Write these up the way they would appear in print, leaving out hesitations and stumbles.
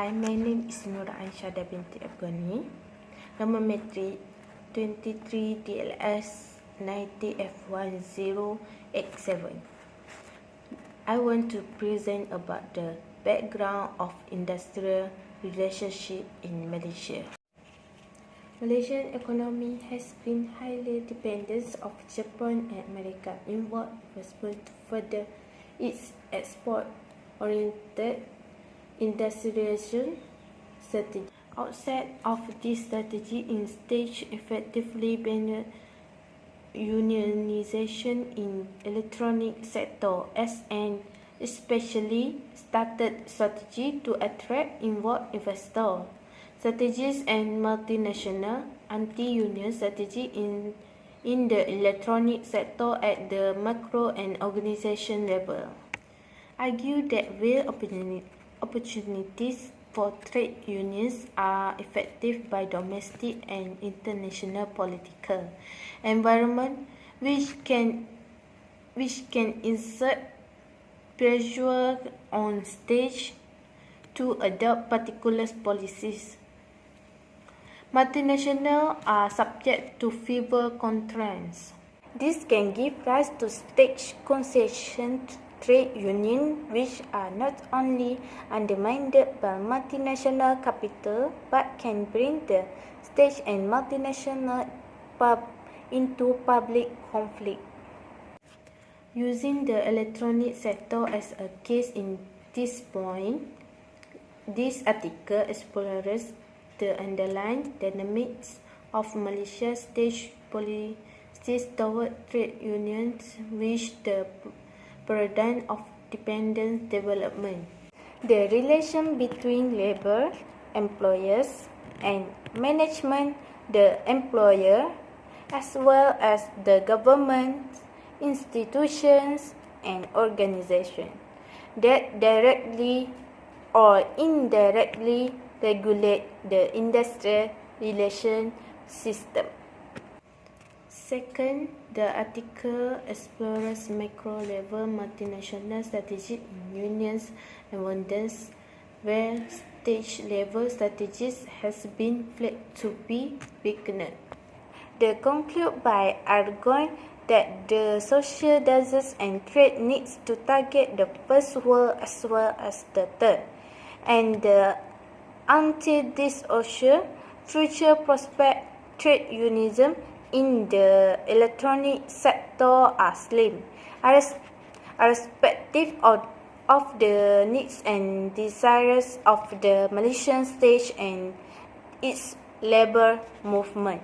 Hi, my name is Nur Anshada binti Afghani. Number metric 23 DLS 90F1087. I want to present about the background of industrial relationship in Malaysia. Malaysian economy has been highly dependent of Japan and America in what response to further its export-oriented industrialization strategy. Outside of this strategy, instead effectively banned unionization in electronic sector as an especially started strategy to attract inward investors. Strategies and multinational anti-union strategy in the electronic sector at the macro and organization level. Argue that where opportunities for trade unions are effective by domestic and international political environment which can insert pressure on states to adopt particular policies. Multinationals are subject to fewer constraints. This can give rise to state concession trade unions, which are not only undermined by multinational capital but can bring the state and multinational into public conflict. Using the electronic sector as a case in this point, this article explores the underlying dynamics of Malaysia's state policies toward trade unions, which the paradigm of dependent development. The relation between labor, employers, and management, the employer, as well as the government, institutions, and organizations that directly or indirectly regulate the industrial relation system. Second, the article explores macro-level multinational strategic unions abundance where stage-level strategies has been flagged to be weakened. They conclude by arguing that the social justice and trade needs to target the first world as well as the third, and until this occurs, future prospect trade unionism in the electronic sector are slim, irrespective of the needs and desires of the Malaysian state and its labour movement.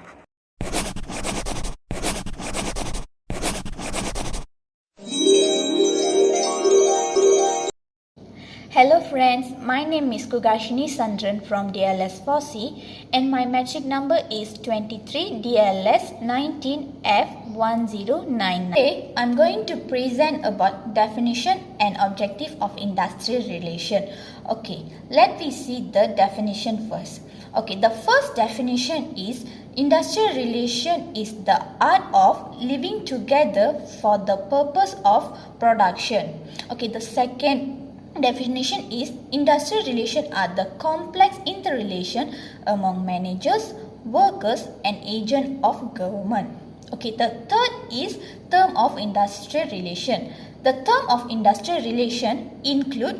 Hello friends, my name is Kugashini Sandran from DLS 4C and my metric number is 23 DLS 19F1099. Today, I'm going to present about definition and objective of industrial relation. Okay, let me see the definition first. Okay, the first definition is industrial relation is the art of living together for the purpose of production. Okay, the second definition is industrial relations are the complex interrelation among managers, workers and agents of government. Okay, the third is term of industrial relation. The term of industrial relation include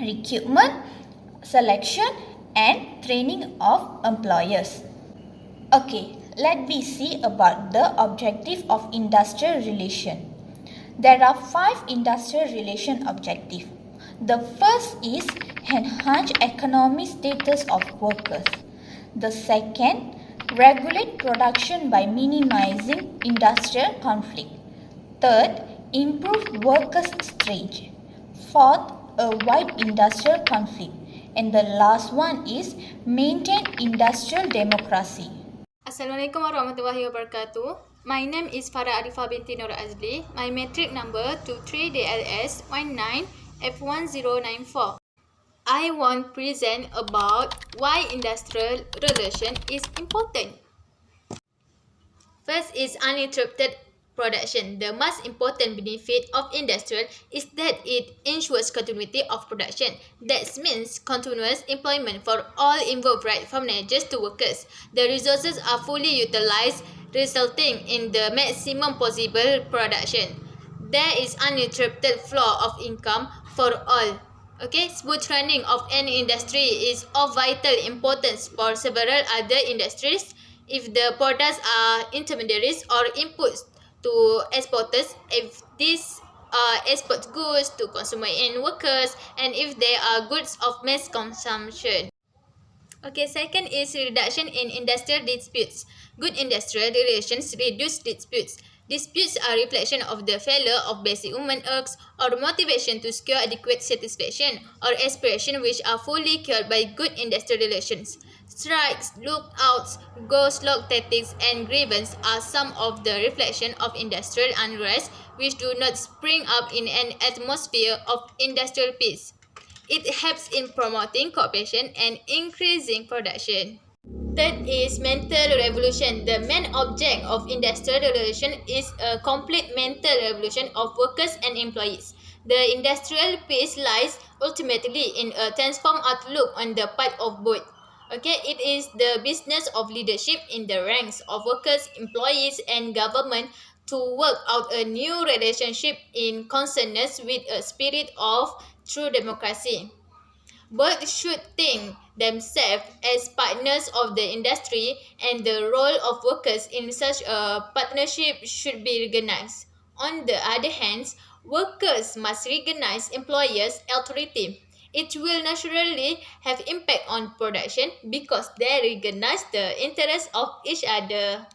recruitment, selection and training of employers. Okay, let me see about the objective of industrial relation. There are 5 industrial relation objectives. The first is enhance economic status of workers. The second, regulate production by minimizing industrial conflict. Third, improve workers' strength. Fourth, avoid industrial conflict. And the last one is maintain industrial democracy. Assalamualaikum warahmatullahi wabarakatuh. My name is Farah Arifah binti Nur Azli. My metric number 23DLS 19F1094. I want to present about why industrial relation is important. First is uninterrupted production. The most important benefit of industrial is that it ensures continuity of production. That means continuous employment for all involved, right from managers to workers. The resources are fully utilized, resulting in the maximum possible production. There is uninterrupted flow of income for all. Okay, smooth running of any industry is of vital importance for several other industries. If the products are intermediaries or inputs to exporters, if these export goods to consumer and workers, and if they are goods of mass consumption. Okay, second is reduction in industrial disputes. Good industrial relations reduce disputes. Disputes are reflection of the failure of basic human urges or motivation to secure adequate satisfaction or aspiration, which are fully cured by good industrial relations. Strikes, lookouts, go-slow tactics, and grievance are some of the reflection of industrial unrest which do not spring up in an atmosphere of industrial peace. It helps in promoting cooperation and increasing production. Third is mental revolution. The main object of industrial revolution is a complete mental revolution of workers and employees. The industrial peace lies ultimately in a transformed outlook on the part of both. Okay, it is the business of leadership in the ranks of workers, employees, and government to work out a new relationship in consonance with a spirit of true democracy. Both should think themselves as partners of the industry, and the role of workers in such a partnership should be recognized. On the other hand, workers must recognize employers' authority. It will naturally have impact on production because they recognize the interests of each other.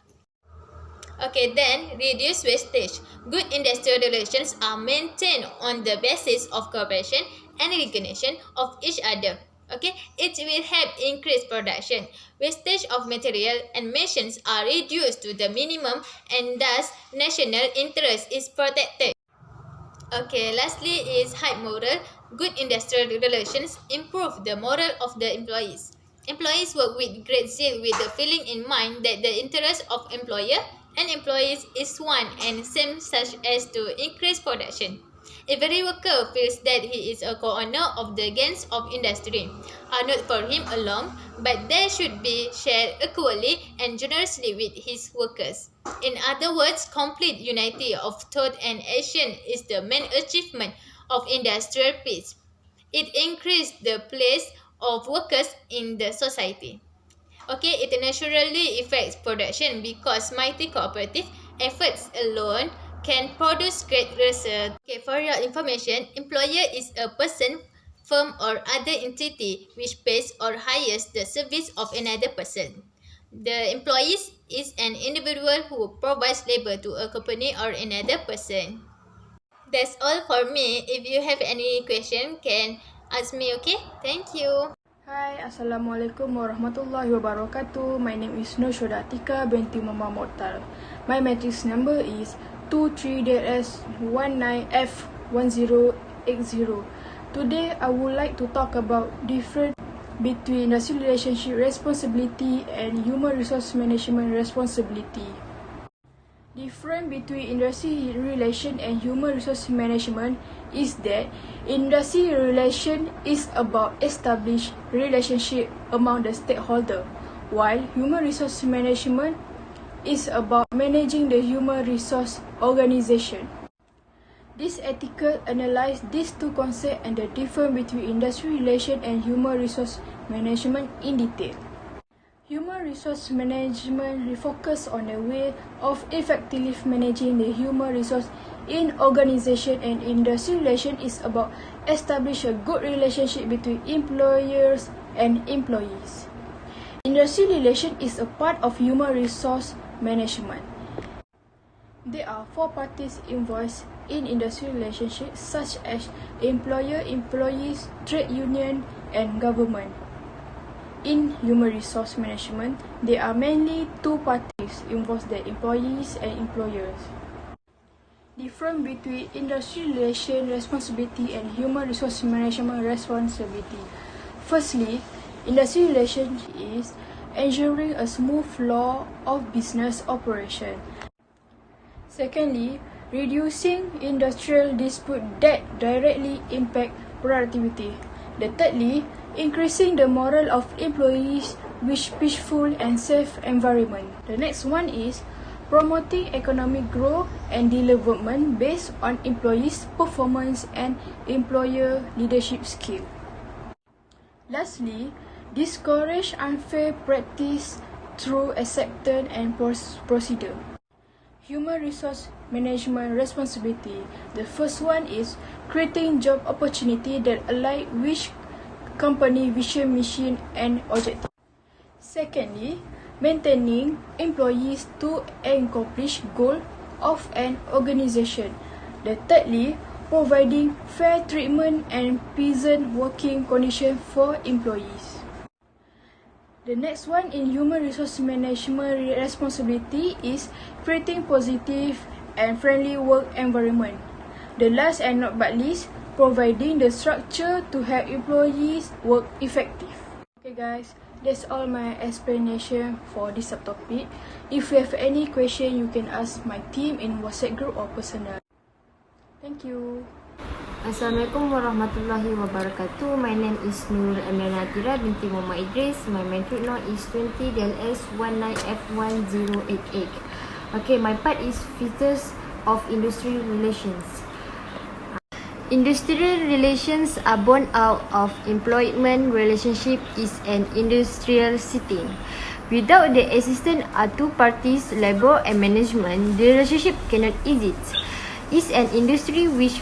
Okay, then reduce wastage. Good industrial relations are maintained on the basis of cooperation and recognition of each other. Okay, it will help increase production. Wastage of material and machines are reduced to the minimum, and thus national interest is protected. Okay, lastly is high moral. Good industrial relations improve the moral of the employees. Employees work with great zeal with the feeling in mind that the interest of employer and employees is one and same, such as to increase production. Every worker feels that he is a co-owner of the gains of industry, are not for him alone, but they should be shared equally and generously with his workers. In other words, complete unity of thought and action is the main achievement of industrial peace. It increases the place of workers in the society. Okay, it naturally affects production because mighty cooperative efforts alone can produce great result. Okay, for your information, employer is a person, firm, or other entity which pays or hires the service of another person. The employees is an individual who provides labor to a company or another person. That's all for me. If you have any question, can ask me, okay? Thank you. Hai, Assalamualaikum warahmatullahi wabarakatuh. My name is Nur Shodatika binti Mama Mortal. My matrix number is 23-19F1080. Today, I would like to talk about difference between industrial relationship responsibility and human resource management responsibility. Difference between industry relation and human resource management is that industry relation is about established relationship among the stakeholder, while human resource management is about managing the human resource organization. This article analyzes these two concepts and the difference between industry relation and human resource management in detail. Human resource management refocuses on the way of effectively managing the human resource in organization, and industry relation is about establishing a good relationship between employers and employees. Industry relation is a part of human resource management. There are four parties involved in industry relationships, such as employer, employees, trade union, and government. In human resource management, there are mainly two parties involved, the employees and employers. Difference between industry relation responsibility and human resource management responsibility. Firstly, industry relation is ensuring a smooth flow of business operation. Secondly, reducing industrial dispute that directly impact productivity. The thirdly, increasing the morale of employees with peaceful and safe environment. The next one is promoting economic growth and development based on employees' performance and employer leadership skill. Lastly, discourage unfair practice through acceptance and procedure. Human resource management responsibility. The first one is creating job opportunity that align with company vision, mission and objective. Secondly, maintaining employees to accomplish goal of an organization. The thirdly, providing fair treatment and pleasant working conditions for employees. The next one in human resource management responsibility is creating positive and friendly work environment. The last and not but least, providing the structure to help employees work effective. Okay guys, that's all my explanation for this subtopic. If you have any question, you can ask my team in WhatsApp group or personal. Thank you. Assalamualaikum warahmatullahi wabarakatuh. My name is Nur Amira Tira binti Muhammad Idris. My matric note is 20 DLS 19F1088. Okay, my part is features of industrial relations. Industrial relations are born out of employment relationship is an industrial setting. Without the assistance of two parties, labor and management, the relationship cannot exist. Is an industry which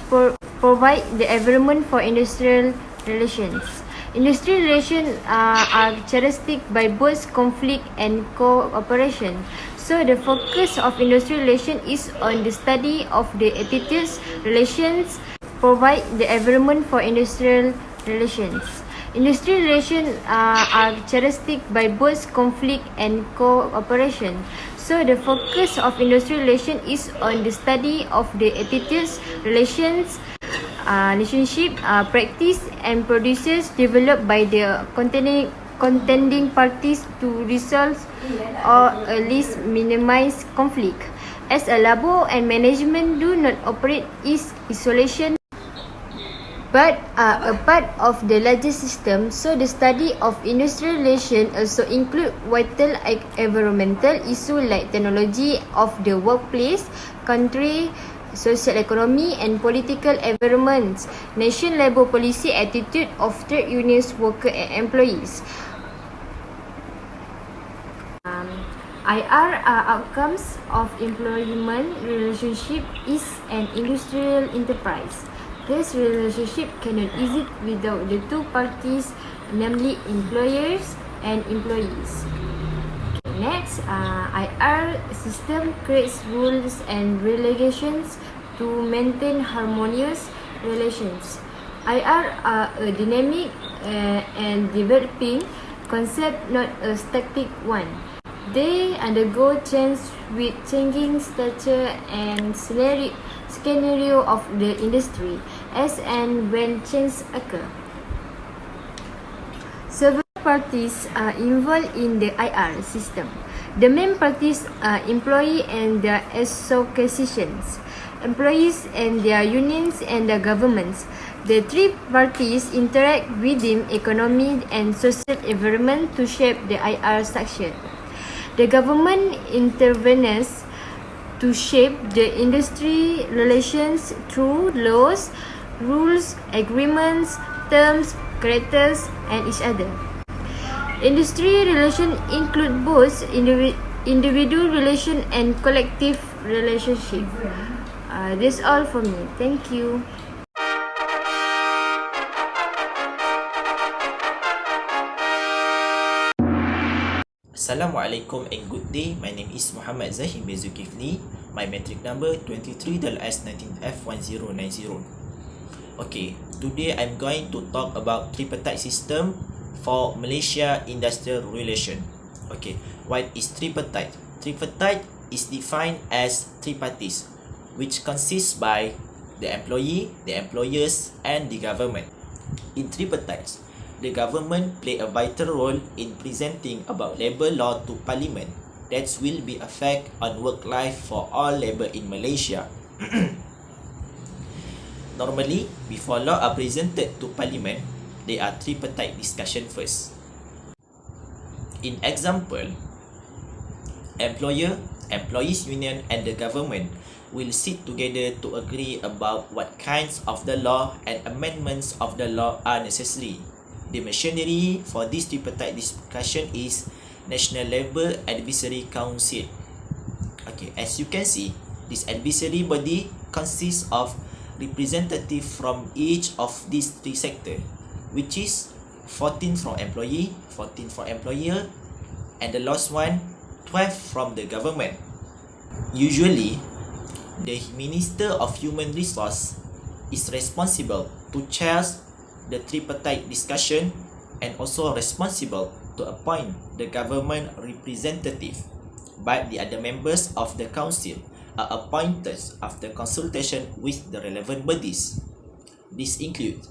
provide the environment for industrial relations. Industrial relations are characteristic by both conflict and cooperation. So the focus of industrial relations is on the study of the attitudes, relations, provide the environment for industrial relations. Industrial relations are characteristic by both conflict and cooperation. So the focus of industrial relations is on the study of the attitudes, relations, relationship, practice and procedures developed by the contending parties to resolve or at least minimize conflict. As a labor and management do not operate in isolation but are a part of the larger system, so the study of industrial relations also include vital environmental issues like technology of the workplace, country, social economy and political environments, nation labour policy, attitude of trade unions, worker and employees. IR are outcomes of employment relationship is an industrial enterprise. This relationship cannot exist without the two parties, namely employers and employees. Okay, next, IR system creates rules and regulations to maintain harmonious relations. IR are a dynamic and developing concept, not a static one. They undergo change with changing structure and scenario of the industry as and when change occur. Several parties are involved in the IR system. The main parties are employee and their associations, employees and their unions and the governments. The three parties interact within economic and social environment to shape the IR structure. The government intervenes to shape the industry relations through laws, rules, agreements, terms, characters, and each other. Industry relations include both individual relation and collective relationship. That's all for me. Thank you. Assalamualaikum and good day. My name is Muhammad Zahim bin Zulkifli. My matric number 23-S19F1090. Okay, today I'm going to talk about tripartite system for Malaysia industrial relation. Okay, what is tripartite? Tripartite is defined as three parties, which consists by the employee, the employers, and the government. In tripartites, the government play a vital role in presenting about labour law to parliament. that will be effect on work life for all labor in Malaysia. Normally, before law are presented to Parliament, there are tripartite discussion first. In example, employer, employees union and the government will sit together to agree about what kinds of the law and amendments of the law are necessary. The machinery for this tripartite discussion is National Labour Advisory Council. Okay, as you can see, this advisory body consists of representative from each of these three sectors, which is 14 from employee, 14 from employer, and the last one 12 from the government. Usually, the Minister of Human Resource is responsible to chair the tripartite discussion and also responsible to appoint the government representative, but the other members of the council are appointed after consultation with the relevant bodies. This includes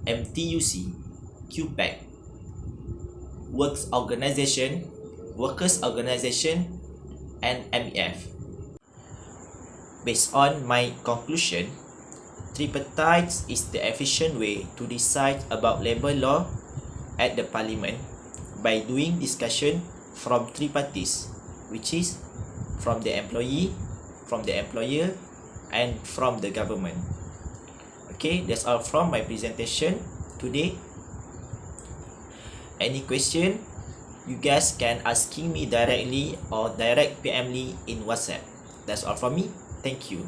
MTUC, QPAC, Works Organisation, Workers Organisation, and MEF. Based on my conclusion, tripartite is the efficient way to decide about labour law at the Parliament by doing discussion from three parties, which is from the employee, from the employer, and from the government. Okay, that's all from my presentation today. Any question, you guys can asking me directly or direct PM me in WhatsApp. That's all from me. Thank you.